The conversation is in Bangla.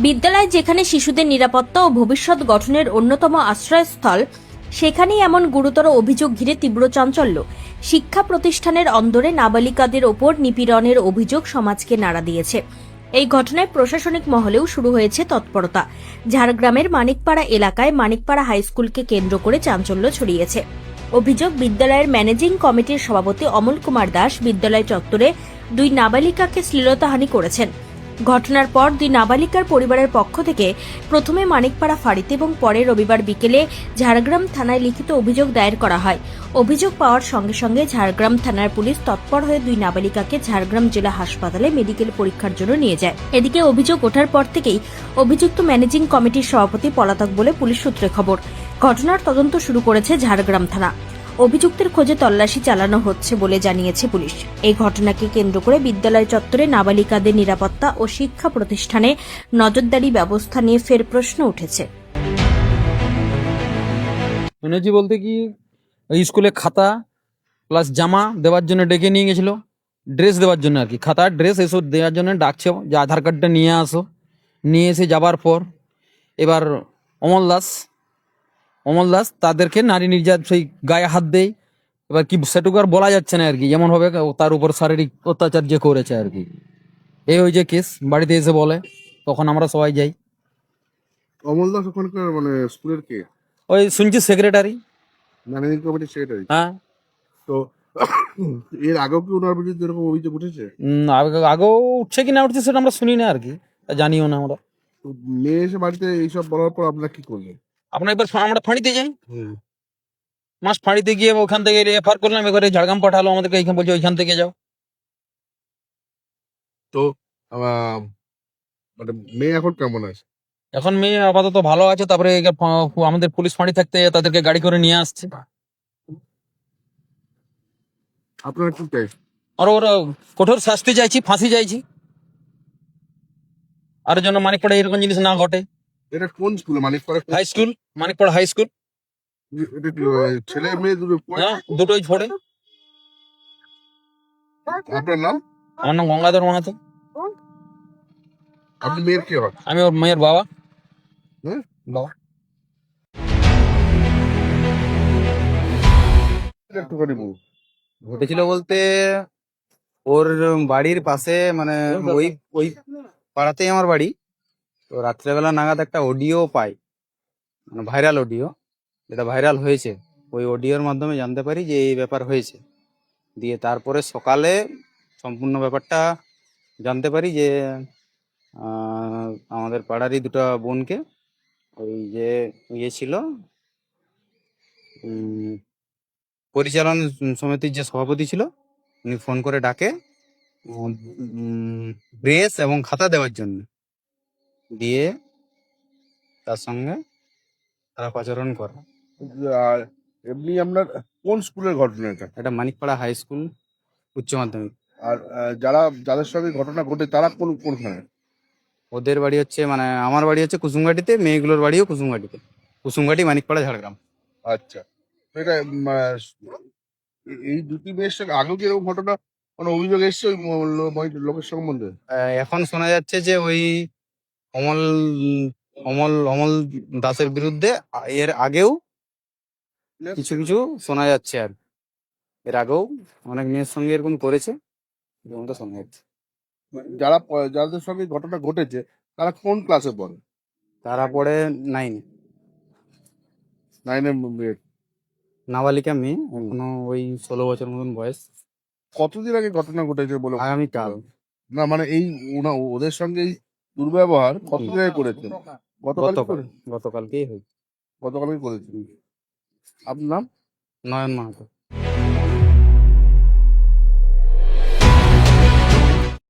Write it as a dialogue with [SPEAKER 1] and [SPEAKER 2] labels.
[SPEAKER 1] বিদ্যালয় যেখানে শিশুদের নিরাপত্তা ও ভবিষ্যৎ গঠনের অন্যতম আশ্রয়স্থল, সেখানেই এমন গুরুতর অভিযোগ ঘিরে তীব্র চাঞ্চল্য। শিক্ষা প্রতিষ্ঠানের অন্দরে নাবালিকাদের ওপর নিপীড়নের অভিযোগ সমাজকে নাড়া দিয়েছে। এই ঘটনায় প্রশাসনিক মহলেও শুরু হয়েছে তৎপরতা। ঝাড়গ্রামের মানিকপাড়া এলাকায় মানিকপাড়া হাইস্কুলকে কেন্দ্র করে চাঞ্চল্য ছড়িয়েছে। অভিযোগ, বিদ্যালয়ের ম্যানেজিং কমিটির সভাপতি অমল কুমার দাস বিদ্যালয় চত্বরে দুই নাবালিকাকে শ্লীলতাহানি করেছেন। ঘটনার পর দুই নাবালিকার পরিবারের পক্ষ থেকে প্রথমে মানিকপাড়া ফাঁড়িতে এবং পরে রবিবার বিকেলে ঝাড়গ্রাম থানায় লিখিত অভিযোগ দায়ের করা হয়। অভিযোগ পাওয়ার সঙ্গে সঙ্গে ঝাড়গ্রাম থানার পুলিশ তৎপর হয়ে দুই নাবালিকাকে ঝাড়গ্রাম জেলা হাসপাতালে মেডিকেল পরীক্ষার জন্য নিয়ে যায়। এদিকে অভিযোগ ওঠার পর থেকেই অভিযুক্ত ম্যানেজিং কমিটির সভাপতি পলাতক বলে পুলিশ সূত্রে খবর। ঘটনার তদন্ত শুরু করেছে ঝাড়গ্রাম থানা। অভিযুক্তের খোঁজে তল্লাশি চালানো হচ্ছে বলে জানিয়েছে পুলিশ। এই ঘটনাকে কেন্দ্র করে বিদ্যালয় চত্বরে নাবালিকাদের নিরাপত্তা ও শিক্ষা প্রতিষ্ঠানে নজরদারি ব্যবস্থা নিয়ে ফের প্রশ্ন উঠেছে।
[SPEAKER 2] শুনেছি বলতে কি, ওই স্কুলে খাতা প্লাস জামা দেওয়ার জন্য ডেকে নিয়ে গেছিল, ড্রেস দেওয়ার জন্য আর কি, খাতা ড্রেস এসব দেওয়ার জন্য ডাকছে যে আধার কার্ডটা নিয়ে আসো। নিয়ে এসে যাবার পর এবার অমল দাস তাদেরকে নারী নির্যাতন, সেই গায়ে হাত দেয়। এবার কি সেটুকু আর বলা যাচ্ছে না আর কি, যেমন হবে তার উপর শারীরিক অত্যাচার যে করেছে আর কি। এই ওই যে কেস বাড়িতে এসে বলে, তখন আমরা সবাই যাই।
[SPEAKER 3] অমল দাস ওখানকার মানে স্কুলের কে?
[SPEAKER 2] ওই শুনছি সেক্রেটারি।
[SPEAKER 3] ম্যানেজিং কমিটির সেক্রেটারি?
[SPEAKER 2] হ্যাঁ।
[SPEAKER 3] তো এর আগেও কি ওনার বিরুদ্ধে এরকম অভিযোগ উঠেছে?
[SPEAKER 2] আগেও উঠছে কি না উঠছে সেটা আমরা শুনি না আর কি, জানিও না আমরা।
[SPEAKER 3] তো মেয়ে এসে বাড়িতে এইসব বলার পর আপনারা কি করলেন?
[SPEAKER 2] আপনার এবার আমরা ফাঁড়িতে যাই, মাস ফাঁড়িতে গিয়ে ওখান থেকে এফআর করলাম, এবারে ঝাড়গ্রাম পাঠালো আমাদেরকে, এইখানে বলছে ওইখান থেকে যাও।
[SPEAKER 3] তো মানে মেয়ে এখন কেমন আছে?
[SPEAKER 2] এখন মেয়ে আপাতত ভালো আছে। তারপরে আমাদের পুলিশ ফাঁড়ি থাকতে তাদেরকে গাড়ি করে নিয়ে আসছে।
[SPEAKER 3] আপনারা কি চাই?
[SPEAKER 2] আর ওরা কঠোর শাস্তি চাইছি, ফাঁসি চাইছি, আর জন্য মানিকপাড়া এরকম জিনিস না ঘটে।
[SPEAKER 3] এটা কোন school? Manikpara
[SPEAKER 2] high school, Manikpara high school.
[SPEAKER 3] এটা কি ছেলে মেয়ে দুটো পড়ে?
[SPEAKER 2] হ্যাঁ, দুটোই পড়ে।
[SPEAKER 3] আপনার নাম?
[SPEAKER 2] আমার নাম গঙ্গাধর মাহাতো।
[SPEAKER 3] আপনি মেয়ের কে হন?
[SPEAKER 2] আমি ওর মেয়ের বাবা।
[SPEAKER 3] হ্যাঁ,
[SPEAKER 2] বাবা।
[SPEAKER 3] একটুখানি বলুন।
[SPEAKER 4] ঘটেছিল বলতে, ওর বাড়ির পাশে মানে ওই ওই পাড়াতেই আমার বাড়ি। তো রাত্রেবেলা নাগাদ একটা অডিও পাই, মানে ভাইরাল অডিও, যেটা ভাইরাল হয়েছে। ওই অডিওর মাধ্যমে জানতে পারি যে এই ব্যাপার হয়েছে। দিয়ে তারপরে সকালে সম্পূর্ণ ব্যাপারটা জানতে পারি যে আমাদের পাড়ারই দুটো বোনকে ওই যে ইয়ে ছিল, পরিচালন সমিতির যে সভাপতি ছিল, উনি ফোন করে ডাকে ড্রেস এবং খাতা দেওয়ার জন্য। দিয়ে তার সঙ্গে খারাপ আচরণ করে।
[SPEAKER 3] আর এমনি আপনার কোন স্কুলের ঘটনা এটা?
[SPEAKER 4] এটা মানিকপাড়া হাই স্কুল উচ্চ মাধ্যমিক।
[SPEAKER 3] আর যাদের সঙ্গে ঘটনা ঘটে তারা কোনখানে?
[SPEAKER 4] ওদের বাড়ি হচ্ছে, মানে আমার বাড়ি হচ্ছে কুসুমঘাটিতে, মেয়েগুলোর বাড়িও কুসুমঘাটিতে। কুসুমঘাটি, মানিকপাড়া, ঝাড়গ্রাম।
[SPEAKER 3] আচ্ছা, তো এটা এই দুটি মেয়ের সঙ্গে আগেও কি এরকম ঘটনা কোনো অভিযোগ এসছে ওই লোকের সম্বন্ধে?
[SPEAKER 4] এখন শোনা যাচ্ছে যে ওই অমল অমল অমল দাসের বিরুদ্ধে এর আগেও কিছু কিছু শোনা যাচ্ছে। আর এর আগেও অনেক মেয়ের সঙ্গে এরকম করেছে, এরকমটা শোনা যাচ্ছে।
[SPEAKER 3] যাদের সঙ্গে ঘটনা ঘটেছে তারা কোন ক্লাসে পড়ে?
[SPEAKER 4] তারা পড়ে 9।
[SPEAKER 3] 9-এর মেয়ে।
[SPEAKER 4] নাবালিকা মেয়ে, এখনো ওই 16 বছর মতন বয়স।
[SPEAKER 3] কতদিন আগে ঘটনা ঘটেছে বলে?
[SPEAKER 4] আগামীকাল।
[SPEAKER 3] না মানে এই ওদের সঙ্গে এই দুর্ব্যবহার কতদিন আগে করেছে?
[SPEAKER 4] গতকালকেই হয়েছে।
[SPEAKER 3] গতকালই করেছে। আপনার নাম?
[SPEAKER 4] নয়ন মাহাতো।